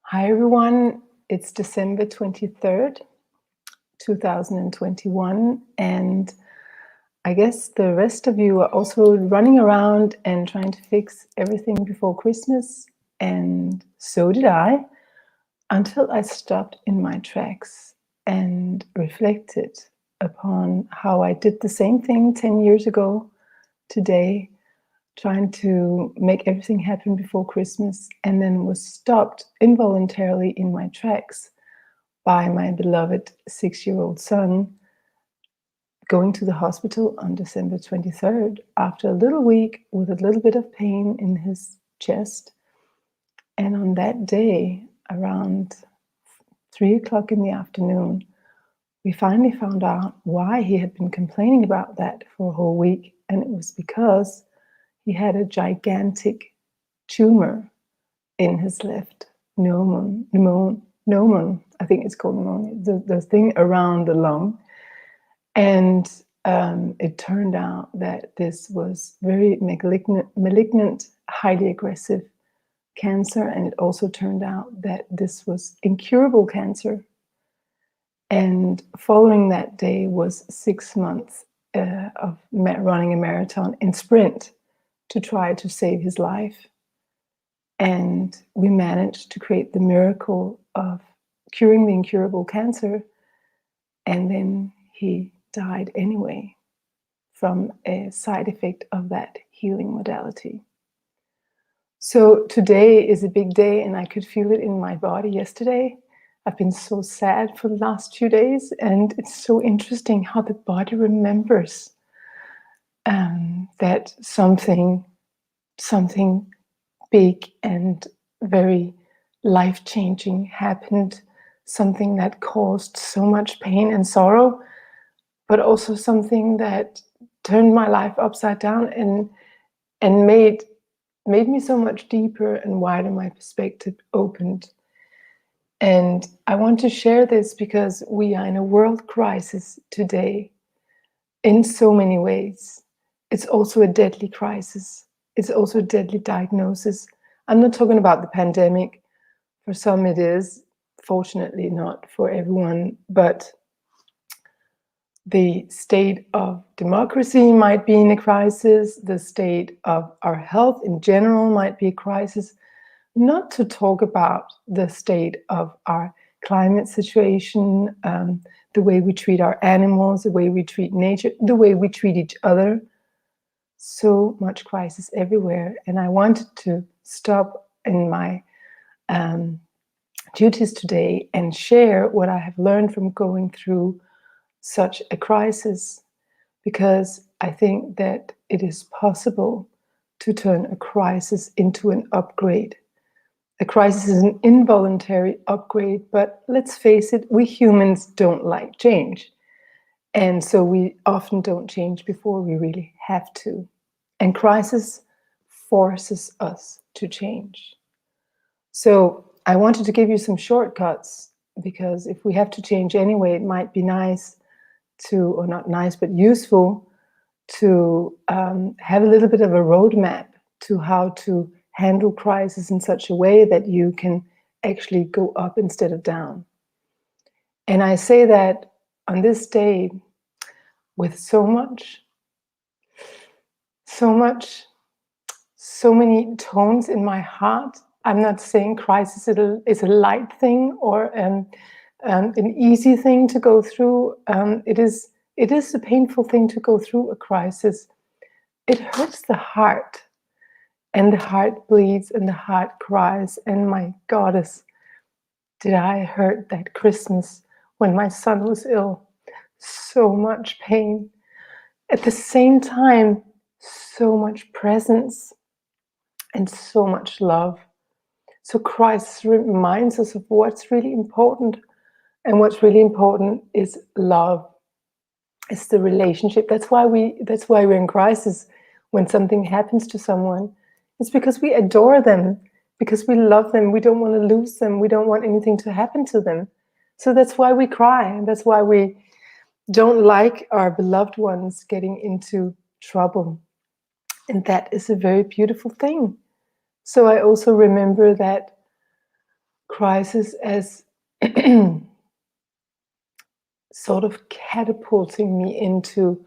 Hi everyone, it's December 23rd, 2021, and I guess the rest of you are also running around and trying to fix everything before Christmas, and so did I, until I stopped in my tracks and reflected upon how I did the same thing 10 years ago today, trying to make everything happen before Christmas, and then was stopped involuntarily in my tracks by my beloved 6-year-old son going to the hospital on December 23rd after a little week with a little bit of pain in his chest. And on that day, around 3 o'clock in the afternoon, we finally found out why he had been complaining about that for a whole week. And it was because he had a gigantic tumor in his left pneumonia, I think it's called pneumonia, the thing around the lung. And it turned out that this was very malignant, highly aggressive cancer. And it also turned out that this was incurable cancer. And following that day was 6 months of running a marathon in sprint to try to save his life. And we managed to create the miracle of curing the incurable cancer. And then he died anyway from a side effect of that healing modality. So today is a big day, and I could feel it in my body yesterday. I've been so sad for the last 2 days, and it's so interesting how the body remembers that something big and very life-changing happened, something that caused so much pain and sorrow, but also something that turned my life upside down and made me so much deeper and wider. My perspective opened. And I want to share this because we are in a world crisis today in so many ways. It's also a deadly crisis. It's also a deadly diagnosis. I'm not talking about the pandemic. For some it is, fortunately not for everyone, but the state of democracy might be in a crisis. The state of our health in general might be a crisis. Not to talk about the state of our climate situation, the way we treat our animals, the way we treat nature, the way we treat each other. So much crisis everywhere. And I wanted to stop in my duties today and share what I have learned from going through such a crisis, because I think that it is possible to turn a crisis into an upgrade. A crisis is an involuntary upgrade, but let's face it, we humans don't like change. And so we often don't change before we really have to. And crisis forces us to change. So I wanted to give you some shortcuts, because if we have to change anyway, it might be nice to, or not nice, but useful to have a little bit of a roadmap to how to handle crisis in such a way that you can actually go up instead of down. And I say that on this day with so many tones in my heart. I'm not saying crisis is a light thing or an easy thing to go through. It is a painful thing to go through a crisis. It hurts the heart, and the heart bleeds and the heart cries. And my goddess, did I hurt that Christmas when my son was ill. So much pain. At the same time, so much presence and so much love. So Christ reminds us of what's really important. And what's really important is love. It's the relationship. That's why we're in crisis when something happens to someone. It's because we adore them, because we love them. We don't want to lose them. We don't want anything to happen to them. So that's why we cry. And that's why we don't like our beloved ones getting into trouble. And that is a very beautiful thing. So I also remember that crisis as sort of catapulting me into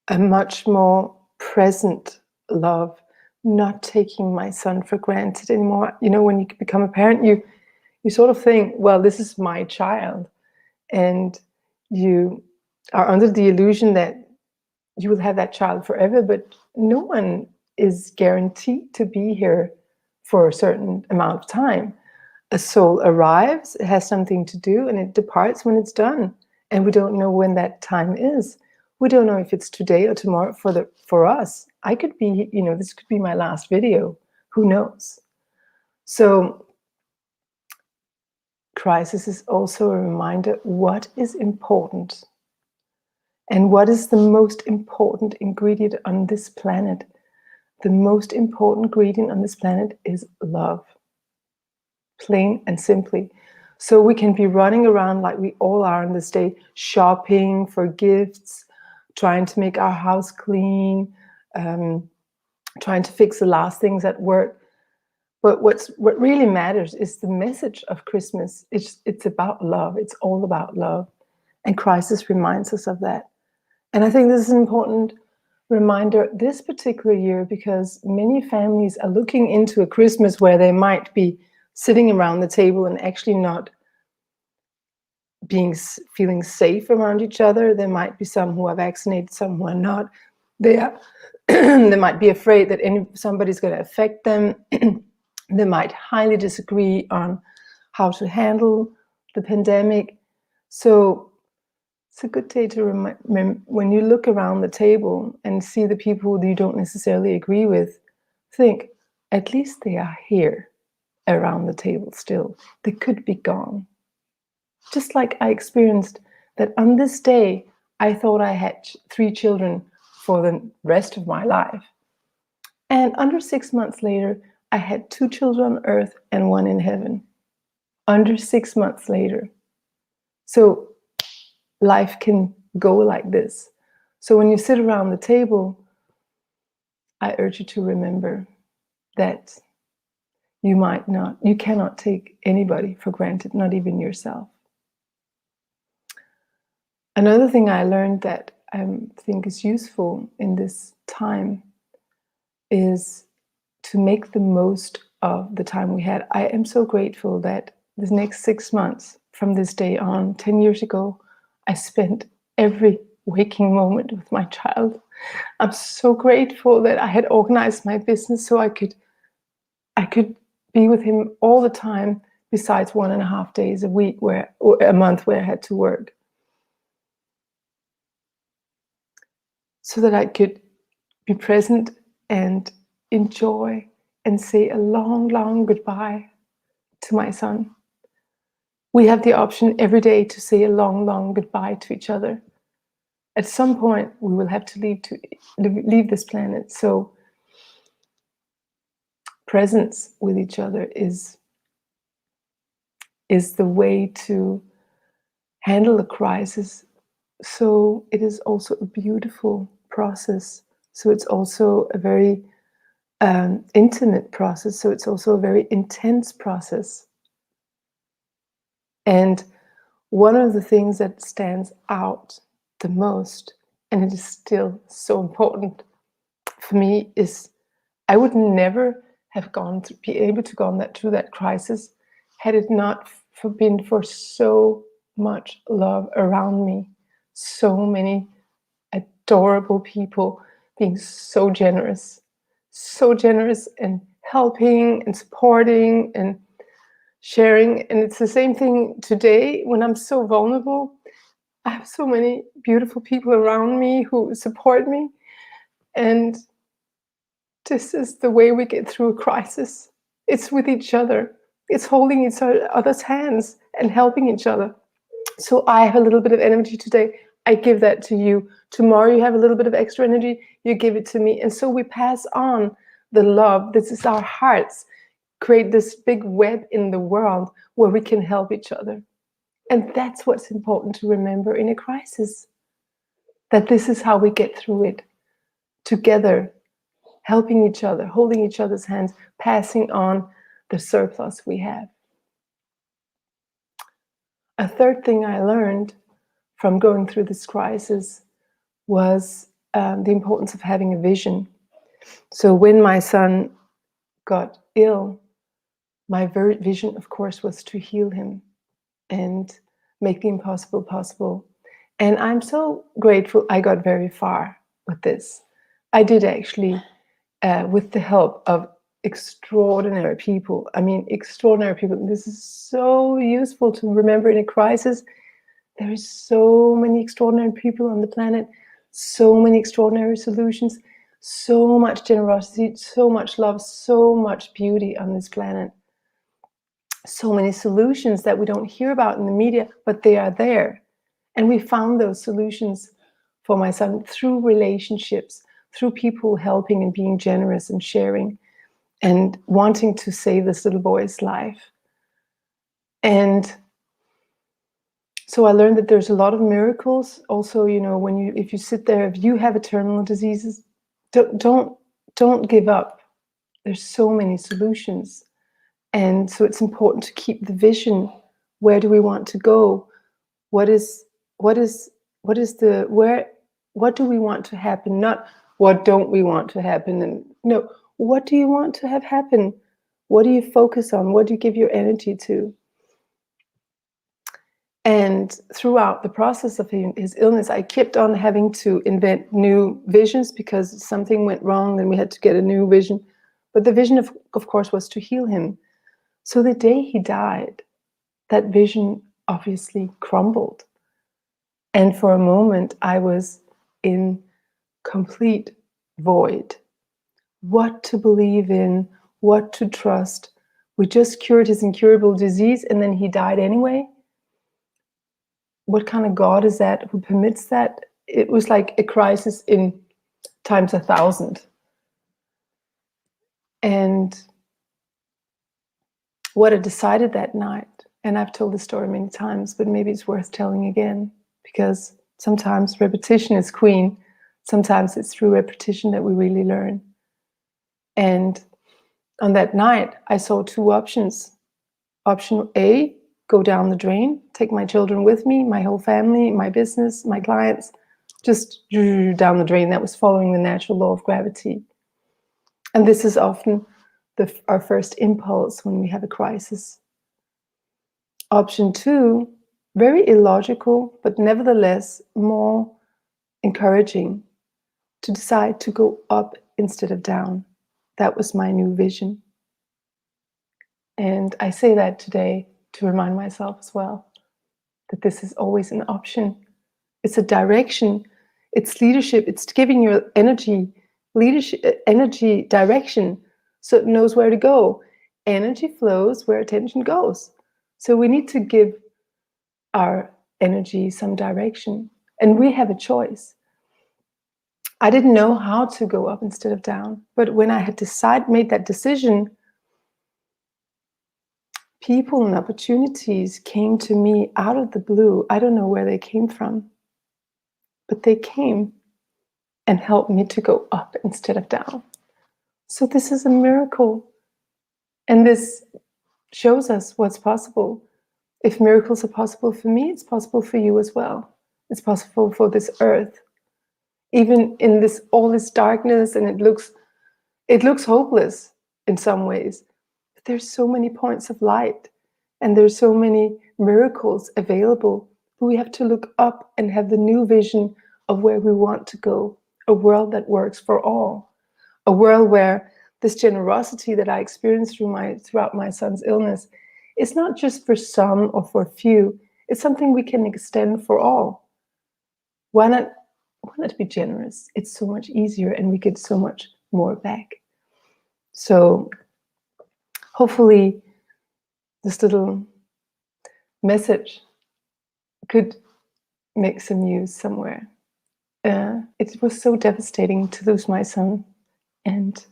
a much more present love, not taking my son for granted anymore. You know, when you become a parent, you sort of think, well, this is my child, and you are under the illusion that you will have that child forever, but no one is guaranteed to be here for a certain amount of time. A soul arrives, it has something to do, and it departs when it's done. And we don't know when that time is. We don't know if it's today or tomorrow for us. I could be, you know, this could be my last video. Who knows? So crisis is also a reminder what is important. And what is the most important ingredient on this planet? The most important ingredient on this planet is love. Plain and simply. So we can be running around like we all are in this day, shopping for gifts, trying to make our house clean, trying to fix the last things at work. But what really matters is the message of Christmas. It's about love. It's all about love. And crisis reminds us of that. And I think this is an important reminder this particular year, because many families are looking into a Christmas where they might be sitting around the table and actually not feeling safe around each other. There might be some who are vaccinated, some who are not. They might be afraid that somebody's going to affect them. They might highly disagree on how to handle the pandemic. So it's a good day to remember, when you look around the table and see the people who you don't necessarily agree with, think, at least they are here around the table still. They could be gone. Just like I experienced that on this day, I thought I had 3 children for the rest of my life. And under 6 months later, I had 2 children on earth and 1 in heaven. Under 6 months later. So life can go like this. So when you sit around the table, I urge you to remember that you cannot take anybody for granted, not even yourself. Another thing I learned that I think is useful in this time is to make the most of the time we had. I am so grateful that the next 6 months from this day on, 10 years ago, I spent every waking moment with my child. I'm so grateful that I had organized my business so I could be with him all the time, besides 1.5 days a week or a month where I had to work. So that I could be present and enjoy and say a long, long goodbye to my son. We have the option every day to say a long, long goodbye to each other. At some point, we will have to leave this planet. So presence with each other is the way to handle a crisis. So it is also a beautiful process. So it's also a very intimate process. So it's also a very intense process. And one of the things that stands out the most, and it is still so important for me, is I would never have be able to go through that crisis had it not been for so much love around me. So many adorable people being so generous and helping and supporting and sharing. And it's the same thing today when I'm so vulnerable. I have so many beautiful people around me who support me. And this is the way we get through a crisis. It's with each other. It's holding each other's hands and helping each other. So I have a little bit of energy today. I give that to you. Tomorrow you have a little bit of extra energy. You give it to me. And so we pass on the love. This is our hearts. Create this big web in the world where we can help each other. And that's what's important to remember in a crisis. That this is how we get through it. Together, helping each other, holding each other's hands, passing on the surplus we have. A third thing I learned from going through this crisis was the importance of having a vision. So when my son got ill, my vision, of course, was to heal him and make the impossible possible. And I'm so grateful I got very far with this. I did actually, with the help of extraordinary people. I mean, extraordinary people. This is so useful to remember in a crisis. There is so many extraordinary people on the planet, so many extraordinary solutions, so much generosity, so much love, so much beauty on this planet. So many solutions that we don't hear about in the media, but they are there. And we found those solutions for my son through relationships, through people helping and being generous and sharing and wanting to save this little boy's life. And so I learned that there's a lot of miracles. Also, you know, if you sit there, if you have a terminal diseases, don't give up. There's so many solutions. And so it's important to keep the vision. Where do we want to go? What do we want to happen? Not what don't we want to happen? And no, what do you want to have happen? What do you focus on? What do you give your energy to? And throughout the process of his illness, I kept on having to invent new visions because something went wrong and we had to get a new vision. But the vision, of course, was to heal him. So the day he died, that vision obviously crumbled. And for a moment, I was in complete void. What to believe in, what to trust. We just cured his incurable disease and then he died anyway. What kind of God is that who permits that? It was like a crisis in times 1,000. And what I decided that night, and I've told this story many times, but maybe it's worth telling again, because sometimes repetition is queen. Sometimes it's through repetition that we really learn. And on that night, I saw two options. Option A, go down the drain, take my children with me, my whole family, my business, my clients, just down the drain. That was following the natural law of gravity. And this is often our first impulse when we have a crisis. Option 2, very illogical, but nevertheless more encouraging, to decide to go up instead of down. That was my new vision. And I say that today to remind myself as well, that this is always an option. It's a direction. It's leadership. It's giving your energy, energy direction, so it knows where to go. Energy flows where attention goes. So we need to give our energy some direction, and we have a choice. I didn't know how to go up instead of down, but when I had made that decision, people and opportunities came to me out of the blue. I don't know where they came from, but they came and helped me to go up instead of down. So this is a miracle. And this shows us what's possible. If miracles are possible for me, it's possible for you as well. It's possible for this earth. Even in all this darkness, and it looks hopeless in some ways, but there's so many points of light and there's so many miracles available. But we have to look up and have the new vision of where we want to go, a world that works for all, a world where this generosity that I experienced throughout my son's illness is not just for some or for few. It's something we can extend for all. Why not be generous? It's so much easier and we get so much more back. So hopefully this little message could make some use somewhere. It was so devastating to lose my son, and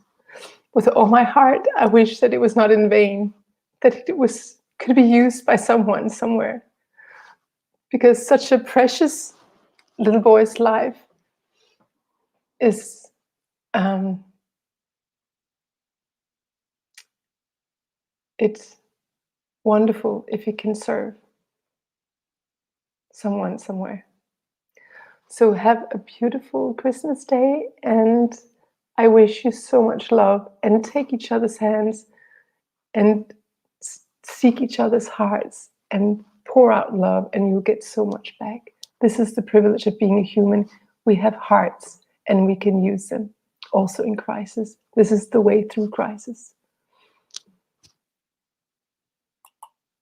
with all my heart, I wish that it was not in vain, that it could be used by someone somewhere, because such a precious little boy's life is it's wonderful if it can serve. someone somewhere. So have a beautiful Christmas day, and I wish you so much love, and take each other's hands and seek each other's hearts and pour out love, and you'll get so much back. This is the privilege of being a human. We have hearts and we can use them also in crisis. This is the way through crisis.